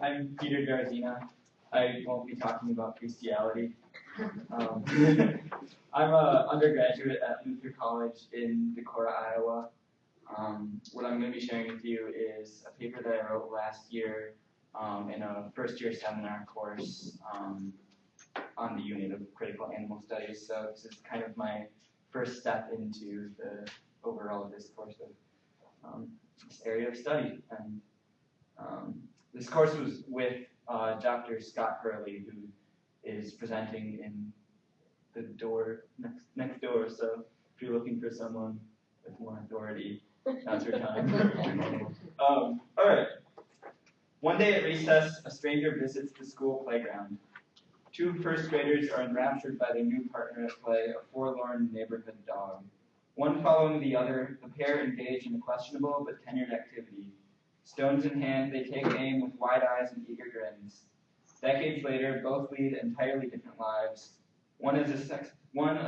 I'm Peter Jarzyna. I won't be talking about bestiality. Um, I'm an undergraduate at Luther College in Decorah, Iowa. What I'm going to be sharing with you is a paper that I wrote last year in a first-year seminar course on the unit of critical animal studies. So this is kind of my first step into the overall discourse of this area of study. And this course was with Dr. Scott Hurley, who is presenting in the door next door. So if you're looking for someone with more authority, that's your time. All right. One day at recess, a stranger visits the school playground. Two first graders are enraptured by their new partner at play, a forlorn neighborhood dog. One following the other, the pair engage in a questionable but tenured activity. Stones in hand, they take aim with wide eyes and eager grins. Decades later, both lead entirely different lives. One a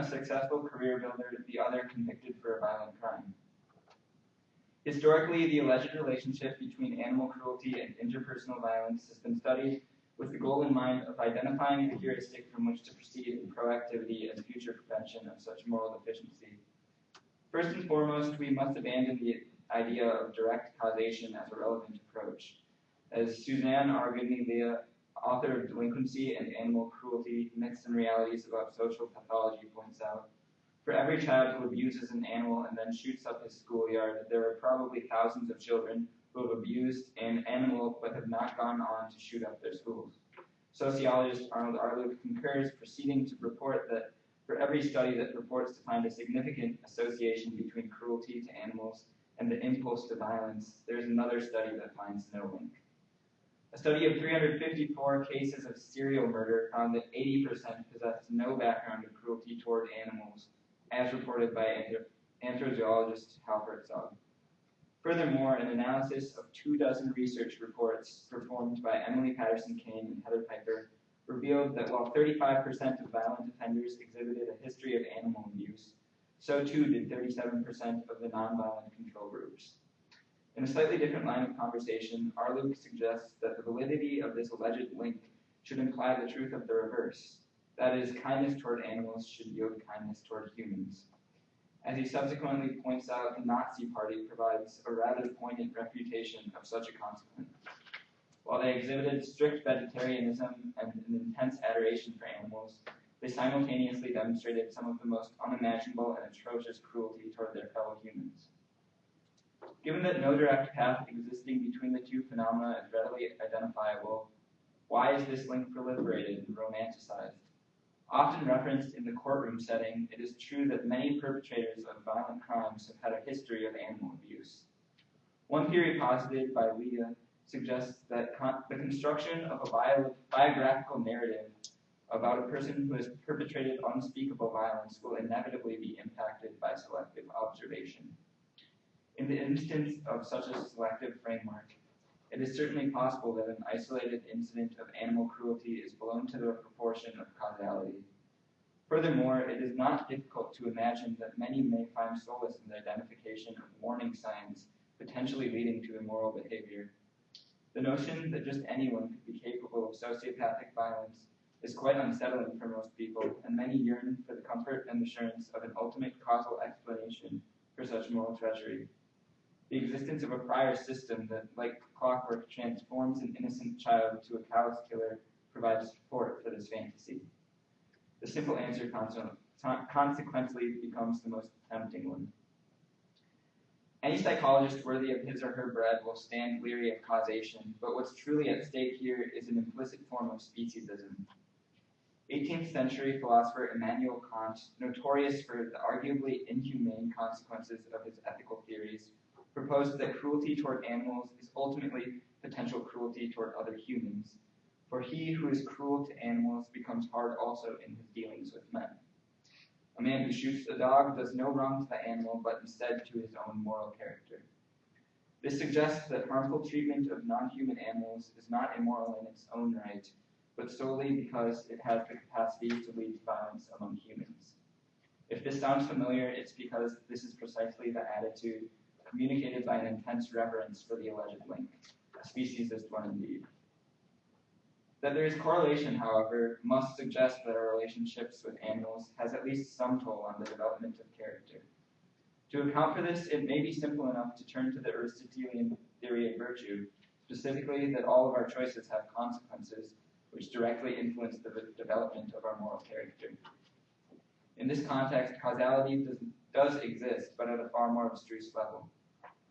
successful career builder, the other convicted for a violent crime. Historically, the alleged relationship between animal cruelty and interpersonal violence has been studied with the goal in mind of identifying a heuristic from which to proceed in proactivity and future prevention of such moral deficiency. First and foremost, we must abandon the idea of direct causation as a relevant approach. As Suzanne Argini-Lea, author of Delinquency and Animal Cruelty, Myths and Realities About Social Pathology, points out, for every child who abuses an animal and then shoots up his schoolyard, there are probably thousands of children who have abused an animal but have not gone on to shoot up their schools. Sociologist Arnold Arluke concurs, proceeding to report that for every study that purports to find a significant association between cruelty to animals and the impulse to violence, there is another study that finds no link. A study of 354 cases of serial murder found that 80% possessed no background of cruelty toward animals, as reported by anthrozoologist Hal Herzog. Furthermore, an analysis of 24 research reports performed by Emily Patterson Kane and Heather Piper revealed that while 35% of violent offenders exhibited a history of animal abuse, so too did 37% of the nonviolent control groups. In a slightly different line of conversation, Arluke suggests that the validity of this alleged link should imply the truth of the reverse. That is, kindness toward animals should yield kindness toward humans. As he subsequently points out, the Nazi Party provides a rather poignant refutation of such a consequence. While they exhibited strict vegetarianism and an intense adoration for animals, they simultaneously demonstrated some of the most unimaginable and atrocious cruelty toward their fellow humans. Given that no direct path existing between the two phenomena is readily identifiable, why is this link proliferated and romanticized? Often referenced in the courtroom setting, it is true that many perpetrators of violent crimes have had a history of animal abuse. One theory posited by Lea suggests that the construction of a biographical narrative about a person who has perpetrated unspeakable violence will inevitably be impacted by selective observation. In the instance of such a selective framework, it is certainly possible that an isolated incident of animal cruelty is blown to the proportion of causality. Furthermore, it is not difficult to imagine that many may find solace in the identification of warning signs potentially leading to immoral behavior. The notion that just anyone could be capable of sociopathic violence is quite unsettling for most people, and many yearn for the comfort and assurance of an ultimate causal explanation for such moral treachery. The existence of a prior system that, like clockwork, transforms an innocent child to a callous killer provides support for this fantasy. The simple answer consequently becomes the most tempting one. Any psychologist worthy of his or her bread will stand weary of causation, but what's truly at stake here is an implicit form of speciesism. 18th century philosopher Immanuel Kant, notorious for the arguably inhumane consequences of his ethical theories, proposed that cruelty toward animals is ultimately potential cruelty toward other humans, for he who is cruel to animals becomes hard also in his dealings with men. A man who shoots a dog does no wrong to the animal, but instead to his own moral character. This suggests that harmful treatment of non-human animals is not immoral in its own right, but solely because it has the capacity to lead to violence among humans. If this sounds familiar, it's because this is precisely the attitude communicated by an intense reverence for the alleged link, a speciesist one indeed. That there is correlation, however, must suggest that our relationships with animals has at least some toll on the development of character. To account for this, it may be simple enough to turn to the Aristotelian theory of virtue, specifically that all of our choices have consequences which directly influence the development of our moral character. In this context, causality does exist, but at a far more abstruse level.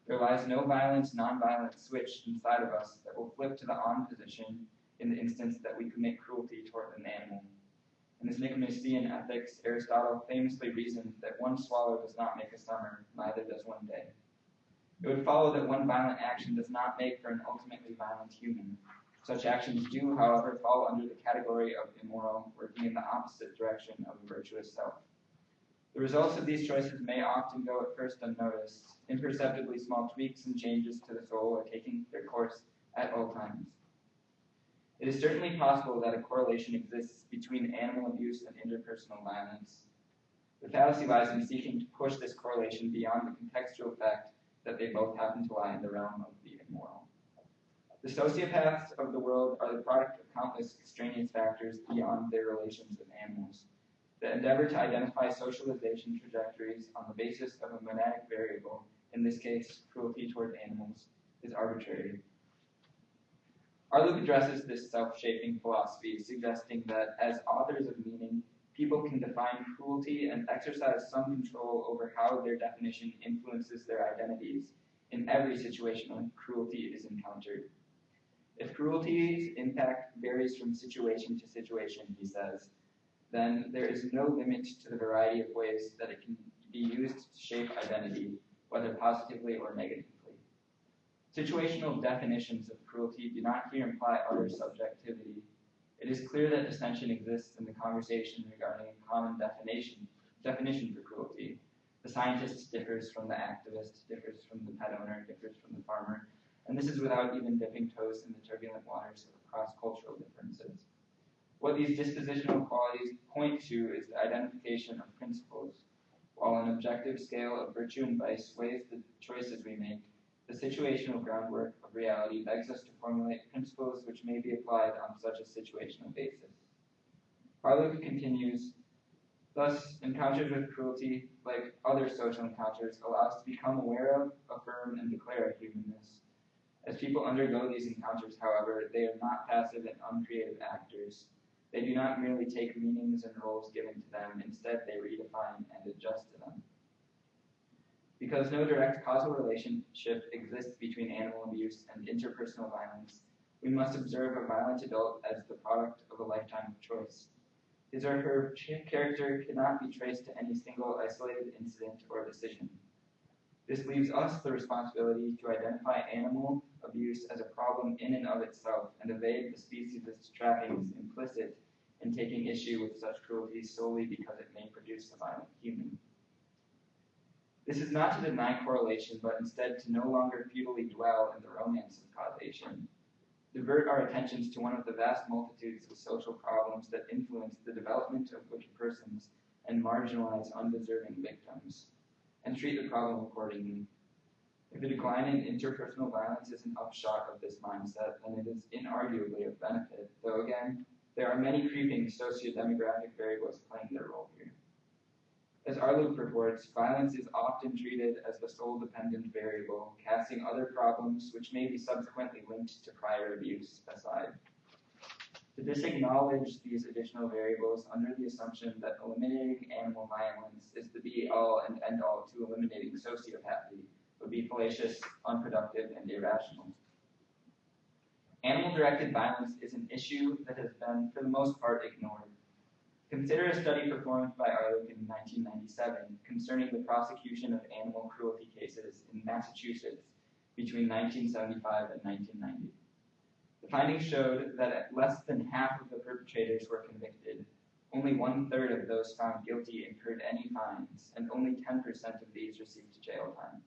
There lies no violent, non-violent switch inside of us that will flip to the on position in the instance that we commit cruelty toward an animal. In his Nicomachean Ethics, Aristotle famously reasoned that one swallow does not make a summer, neither does one day. It would follow that one violent action does not make for an ultimately violent human. Such actions do, however, fall under the category of immoral, working in the opposite direction of a virtuous self. The results of these choices may often go at first unnoticed. Imperceptibly small tweaks and changes to the soul are taking their course at all times. It is certainly possible that a correlation exists between animal abuse and interpersonal violence. The fallacy lies in seeking to push this correlation beyond the contextual fact that they both happen to lie in the realm of the immoral. The sociopaths of the world are the product of countless extraneous factors beyond their relations with animals. The endeavor to identify socialization trajectories on the basis of a monadic variable, in this case, cruelty toward animals, is arbitrary. Arlup addresses this self-shaping philosophy, suggesting that as authors of meaning, people can define cruelty and exercise some control over how their definition influences their identities in every situation when cruelty is encountered. If cruelty's impact varies from situation to situation, he says, then there is no limit to the variety of ways that it can be used to shape identity, whether positively or negatively. Situational definitions of cruelty do not here imply utter subjectivity. It is clear that dissension exists in the conversation regarding a common definition for cruelty. The scientist differs from the activist, differs from the pet owner, differs from the farmer, and this is without even dipping toes in the turbulent waters of cross-cultural differences. What these dispositional qualities point to is the identification of principles. While an objective scale of virtue and vice weighs the choices we make, the situational groundwork of reality begs us to formulate principles which may be applied on such a situational basis. Arlup continues, thus, encounters with cruelty, like other social encounters, allow us to become aware of, affirm, and declare our humanness. As people undergo these encounters, however, they are not passive and uncreative actors. They do not merely take meanings and roles given to them, instead they redefine and adjust to them. Because no direct causal relationship exists between animal abuse and interpersonal violence, we must observe a violent adult as the product of a lifetime of choice. His or her character cannot be traced to any single isolated incident or decision. This leaves us the responsibility to identify animal abuse as a problem in and of itself and evade the speciesist trappings implicit in taking issue with such cruelty solely because it may produce a violent human. This is not to deny correlation, but instead to no longer futilely dwell in the romance of causation. Divert our attentions to one of the vast multitudes of social problems that influence the development of wicked persons and marginalize undeserving victims, and treat the problem accordingly. If a decline in interpersonal violence is an upshot of this mindset, then it is inarguably of benefit, though again, there are many creeping socio-demographic variables playing their role here. As Arlup reports, violence is often treated as the sole dependent variable, casting other problems which may be subsequently linked to prior abuse aside. To disacknowledge these additional variables under the assumption that eliminating animal violence is the be-all and end-all to eliminating sociopathy would be fallacious, unproductive, and irrational. Animal-directed violence is an issue that has been, for the most part, ignored. Consider a study performed by Arlup in 1997 concerning the prosecution of animal cruelty cases in Massachusetts between 1975 and 1990. The findings showed that less than half of the perpetrators were convicted. Only 1/3 of those found guilty incurred any fines, and only 10% of these received jail time.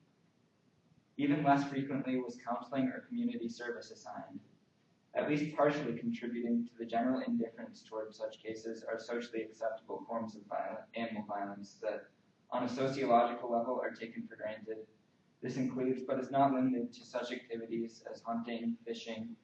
Even less frequently was counseling or community service assigned. At least partially contributing to the general indifference toward such cases are socially acceptable forms of animal violence that, on a sociological level, are taken for granted. This includes, but is not limited to, such activities as hunting, fishing,